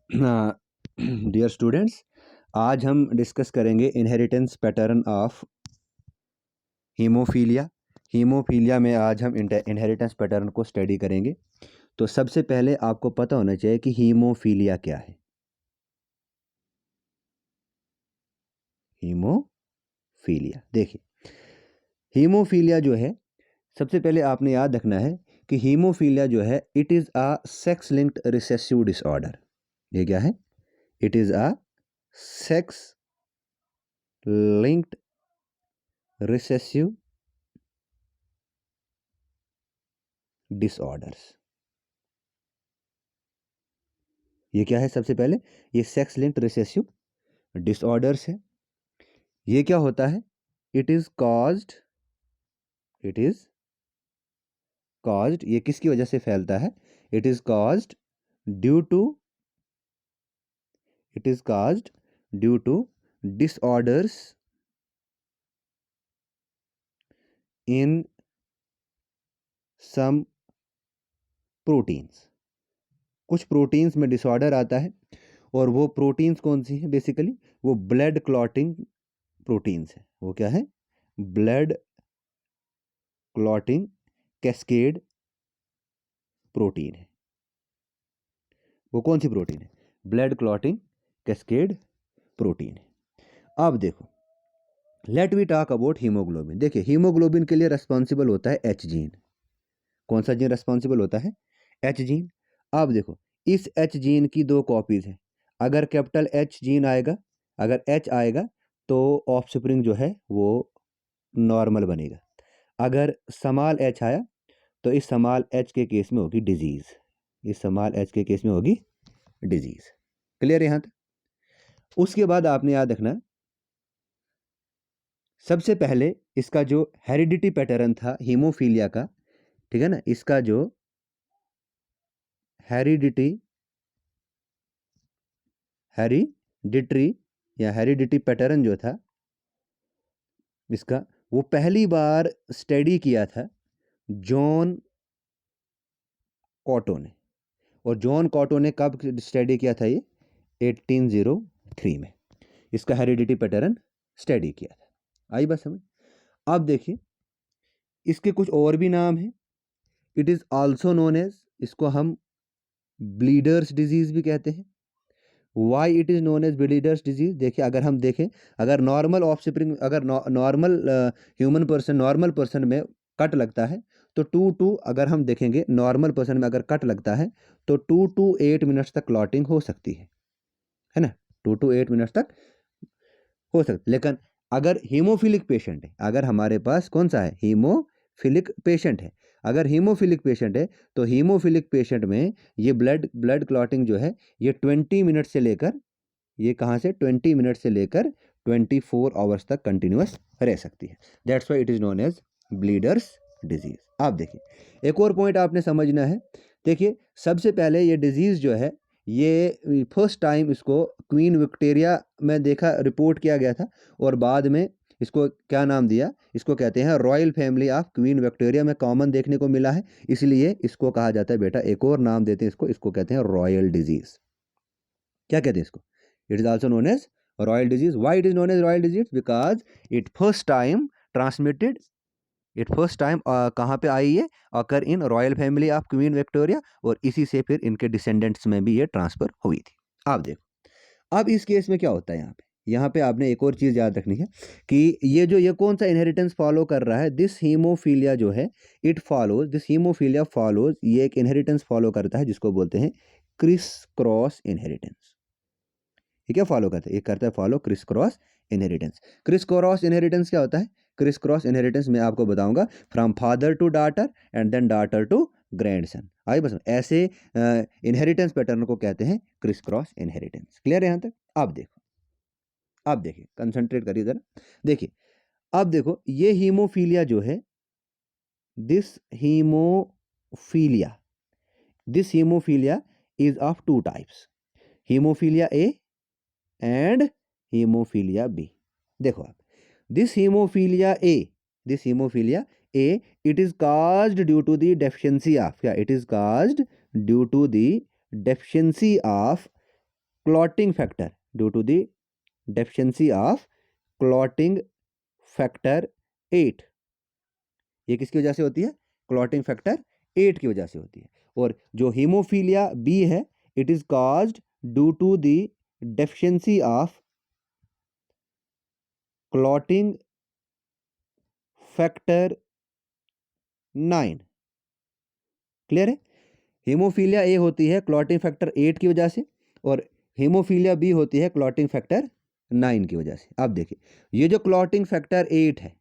Dear students, आज हम discuss करेंगे inheritance pattern of haemophilia. Haemophilia में आज हम इनहेरिटेंस पैटर्न को स्टडी करेंगे। तो सबसे पहले आपको पता होना चाहिए कि हीमोफीलिया क्या है। हीमोफीलिया देखिए, हीमोफीलिया जो है, सबसे पहले आपने याद रखना है कि हीमोफीलिया जो है, it is a sex linked recessive disorder. ये क्या है? It is a sex linked recessive disorders. ये क्या है? सबसे पहले ये सेक्स लिंक्ड रिसेसिव डिसऑर्डर्स है। ये क्या होता है? इट इज कॉज्ड ये किसकी वजह से फैलता है? It is caused due to disorders in some proteins. कुछ प्रोटीन्स में डिसऑर्डर आता है, और वो प्रोटीन्स कौन सी है? बेसिकली वो ब्लड क्लॉटिंग प्रोटीन्स है। वो क्या है? ब्लड क्लॉटिंग कैस्केड प्रोटीन है। वो कौन सी प्रोटीन है? ब्लड क्लॉटिंग कैस्केड प्रोटीन है। अब देखो, let we talk about hemoglobin. देखिए, हीमोग्लोबिन के लिए रेस्पॉन्सिबल होता है एच जीन। कौन सा जीन रेस्पॉन्सिबल होता है? H gene. अब देखो, इस एच जीन की दो कॉपीज हैं। अगर कैपिटल एच जीन आएगा, अगर एच आएगा, तो ऑफस्प्रिंग जो है वो नॉर्मल बनेगा। अगर स्मॉल एच आया, तो इस स्मॉल एच के केस में होगी डिजीज। इस स्मॉल एच के केस में होगी डिजीज। क्लियर यहाँ तक? उसके बाद आपने याद रखना, सबसे पहले इसका जो हेरिडिटी पैटर्न था हीमोफीलिया का, ठीक है ना, इसका जो हेरिडिटी हेरिडिटरी या हेरिडिटी पैटर्न जो था इसका, वो पहली बार स्टडी किया था जॉन कॉटो ने। और जॉन कॉटो ने कब स्टडी किया था? ये 1803 में इसका हेरिडिटी पैटर्न स्टडी किया था। आई बात समझ? अब देखिए, इसके कुछ और भी नाम हैं। It is also known as, इसको हम ब्लीडर्स डिजीज भी कहते हैं। Why it is known as bleeders disease? देखिए, अगर हम देखें, अगर नॉर्मल ऑफस्प्रिंग, अगर नॉर्मल नॉर्मल पर्सन में कट लगता है, तो 2 to, अगर हम देखेंगे नॉर्मल पर्सन में अगर कट लगता है, तो 2 to 8 मिनट्स तक क्लॉटिंग हो सकती है ना? 2 to 8 मिनट्स तक हो सकती। लेकिन अगर हीमोफिलिक पेशेंट है, अगर हमारे पास कौन सा है? हीमोफिलिक पेशेंट है। अगर हीमोफिलिक पेशेंट है, तो हीमोफिलिक पेशेंट में ये ब्लड क्लॉटिंग जो है, ये 20 मिनट से लेकर, ये कहाँ से? 20 मिनट से लेकर 24 आवर्स तक कंटिन्यूस रह सकती है। That's why it is known as bleeders disease. आप देखिए, एक और पॉइंट आपने समझना है। देखिए, सबसे पहले ये डिजीज़ जो है, ये फर्स्ट टाइम इसको क्वीन विक्टोरिया में देखा, रिपोर्ट किया गया था। और बाद में इसको क्या नाम दिया? इसको कहते हैं royal family of queen Victoria में कॉमन देखने को मिला है, इसलिए इसको कहा जाता है, बेटा एक और नाम देते हैं इसको कहते हैं रॉयल डिजीज। क्या कहते हैं इसको? It is also known as royal disease. Why it is known as royal disease? Because it first time transmitted, it first time कहाँ पे आई? ये occur in royal family of queen Victoria, और इसी से फिर इनके डिसेंडेंट्स में भी ये ट्रांसफर हुई थी। आप देखो, अब इस केस में क्या होता है? यहाँ पे आपने एक और चीज़ याद रखनी है कि ये कौन सा इनहेरिटेंस फॉलो कर रहा है? दिस हीमोफीलिया जो है, दिस हीमोफीलिया फॉलोज, ये एक इनहेरिटेंस फॉलो करता है जिसको बोलते हैं क्रिस क्रॉस इनहेरिटेंस। ये क्या फॉलो करता है? ये करता है follow criss cross inheritance. Criss cross inheritance क्या होता है? क्रिस क्रॉस इनहेरिटेंस मैं आपको बताऊंगा, from father to daughter and then daughter to grandson. आई बस, ऐसे इनहेरिटेंस पैटर्न को कहते हैं क्रिस क्रॉस इनहेरिटेंस। क्लियर है यहाँ तक? अब देखो, अब देखिए, कंसंट्रेट करिए जरा। देखिए, अब देखो, ये हीमोफीलिया जो है, this haemophilia this haemophilia is of 2 types, haemophilia A and haemophilia B. देखो आप, this haemophilia A, it is caused due to the deficiency of, क्या? It is caused due to the deficiency of clotting factor, due to the deficiency of clotting factor 8। ये किसकी वजह से होती है? Clotting factor 8 की वजह से होती है। और जो हीमोफीलिया बी है, it is caused due to the deficiency of clotting factor 9। Clear है? हीमोफीलिया ए होती है क्लॉटिंग फैक्टर 8 की वजह से, और हीमोफीलिया बी होती है क्लॉटिंग फैक्टर 9 की वजह से। अब देखिए, ये जो क्लॉटिंग फैक्टर 8 है,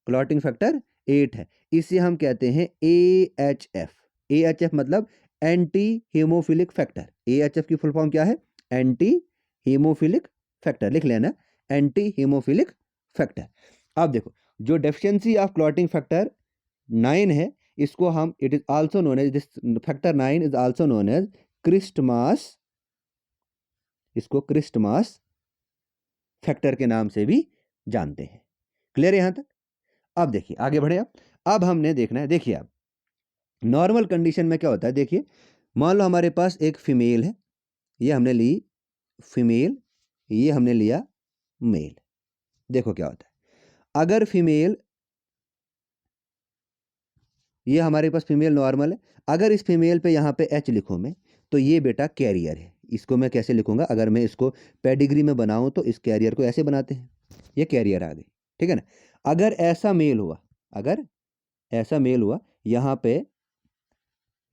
क्लॉटिंग फैक्टर 8 है, इसे हम कहते हैं AHF। AHF मतलब एंटी हीमोफिलिक फैक्टर। AHF की फुल फॉर्म क्या है? Anti hemophilic factor. लिख लेना, एंटी हीमोफिलिक फैक्टर। अब देखो, जो डेफिशिएंसी ऑफ क्लॉटिंग फैक्टर 9 है, इसको हम, it is also known as, this factor 9 is also known as Christmas, इसको क्रिस्टमास फैक्टर के नाम से भी जानते हैं। क्लियर है यहां तक? अब देखिए आगे बढ़े। अब हमने देखना है, देखिए अब नॉर्मल कंडीशन में क्या होता है, देखिए मान लो हमारे पास एक फीमेल है, ये हमने ली फीमेल, ये हमने लिया मेल। देखो क्या होता है, अगर फीमेल, ये हमारे पास फीमेल नॉर्मल है, अगर इस फीमेल पे यहाँ पे H लिखूँ मैं, तो ये बेटा कैरियर है। इसको मैं कैसे लिखूंगा? अगर मैं इसको पेडिग्री में बनाऊं तो इस कैरियर को ऐसे बनाते हैं, ये कैरियर आ गई, ठीक है ना। अगर ऐसा मेल हुआ, अगर ऐसा मेल हुआ, यहाँ पे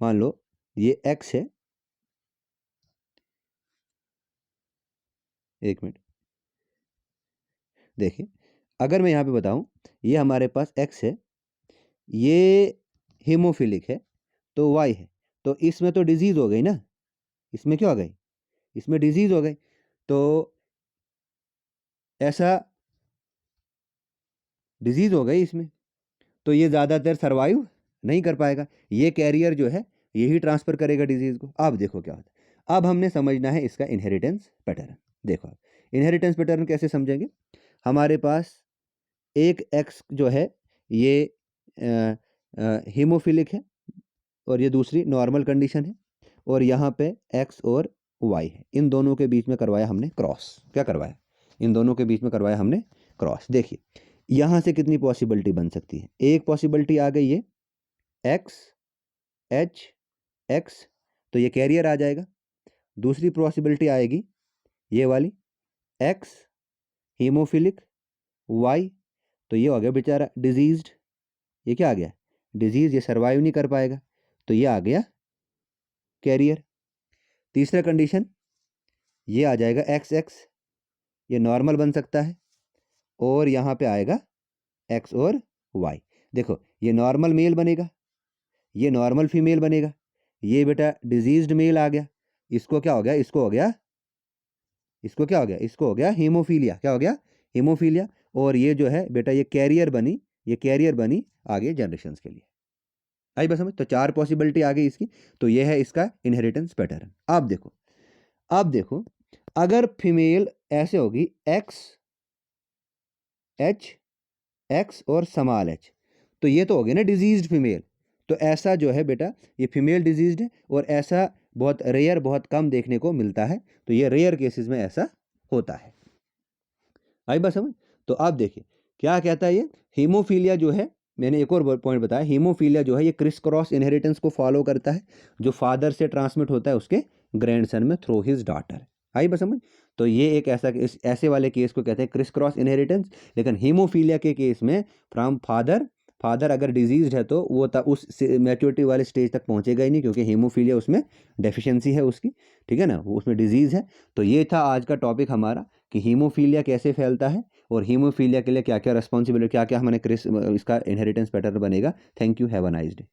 मान लो ये X है, एक मिनट देखिए, अगर मैं यहाँ पे बताऊं, ये हमारे पास X है, ये हीमोफिलिक है, तो Y है, तो इसमें तो डिजीज हो गई ना, इसमें क्या हो गई? इसमें डिजीज हो गई। तो ऐसा डिजीज हो गई इसमें, तो ये ज़्यादातर सर्वाइव नहीं कर पाएगा, ये कैरियर जो है यही ट्रांसफ़र करेगा डिजीज़ को। अब देखो क्या होता है, अब हमने समझना है इसका इनहेरिटेंस पैटर्न। देखो अब इनहेरिटेंस पैटर्न कैसे समझेंगे? हमारे पास एक एक्स जो है ये हीमोफिलिक है, और ये दूसरी नॉर्मल कंडीशन है, और यहाँ पे एक्स और वाई है, इन दोनों के बीच में करवाया हमने क्रॉस। क्या करवाया? इन दोनों के बीच में करवाया हमने क्रॉस। देखिए यहाँ से कितनी पॉसिबिलिटी बन सकती है? एक पॉसिबिलिटी आ गई है एक्स एच एक्स, तो ये कैरियर आ जाएगा। दूसरी पॉसिबिलिटी आएगी ये वाली एक्स हीमोफिलिक वाई, तो ये हो गया बेचारा डिजीज्ड। ये क्या आ गया? डिजीज, ये सर्वाइव नहीं कर पाएगा, तो ये आ गया कैरियर। तीसरा कंडीशन ये आ जाएगा एक्स एक्स, ये नॉर्मल बन सकता है, और यहाँ पे आएगा एक्स और वाई। देखो ये नॉर्मल मेल बनेगा, ये नॉर्मल फीमेल बनेगा, ये बेटा डिजीज्ड मेल आ गया। इसको क्या हो गया? इसको हो गया, इसको क्या हो गया? इसको हो गया हीमोफीलिया। क्या हो गया? हीमोफीलिया। और ये जो है बेटा ये कैरियर बनी, ये कैरियर बनी आगे जनरेशन्स के लिए। आई बस समझ? तो 4 पॉसिबिलिटी आ गई इसकी, तो ये है इसका इनहेरिटेंस पैटर्न। अब देखो, अब देखो, अगर फीमेल ऐसे होगी एक्स एच एक्स और स्मॉल एच, तो ये तो हो गया ना डिजीज्ड फीमेल। तो ऐसा जो है बेटा ये फीमेल डिजीज्ड है, और ऐसा बहुत रेयर, बहुत कम देखने को मिलता है, तो ये रेयर केसेस में ऐसा होता है। आई बात समझ? तो आप देखिए क्या कहता है ये, हीमोफीलिया जो है, मैंने एक और पॉइंट बताया, हीमोफीलिया जो है ये क्रिस क्रॉस इनहेरिटेंस को फॉलो करता है, जो फादर से ट्रांसमिट होता है उसके ग्रैंडसन में थ्रू हिज डॉटर। आई बात समझ? तो ये एक ऐसा, ऐसे वाले केस को कहते हैं क्रिस क्रॉस इनहेरिटेंस। लेकिन हीमोफीलिया के केस में फ्रॉम फादर, फादर अगर डिजीज्ड है तो वो उस मैच्योरिटी वाले स्टेज तक पहुंचेगा ही नहीं, क्योंकि हीमोफीलिया उसमें डेफिशिएंसी है उसकी, ठीक है ना, वो उसमें डिजीज़ है। तो ये था आज का टॉपिक हमारा कि हीमोफीलिया कैसे फैलता है, और हीमोफीलिया के लिए क्या क्या रिस्पॉन्सिबिलिटी, क्या क्या हमारे इसका इनहेरिटेंस पैटर्न बनेगा। Thank you, have a nice day.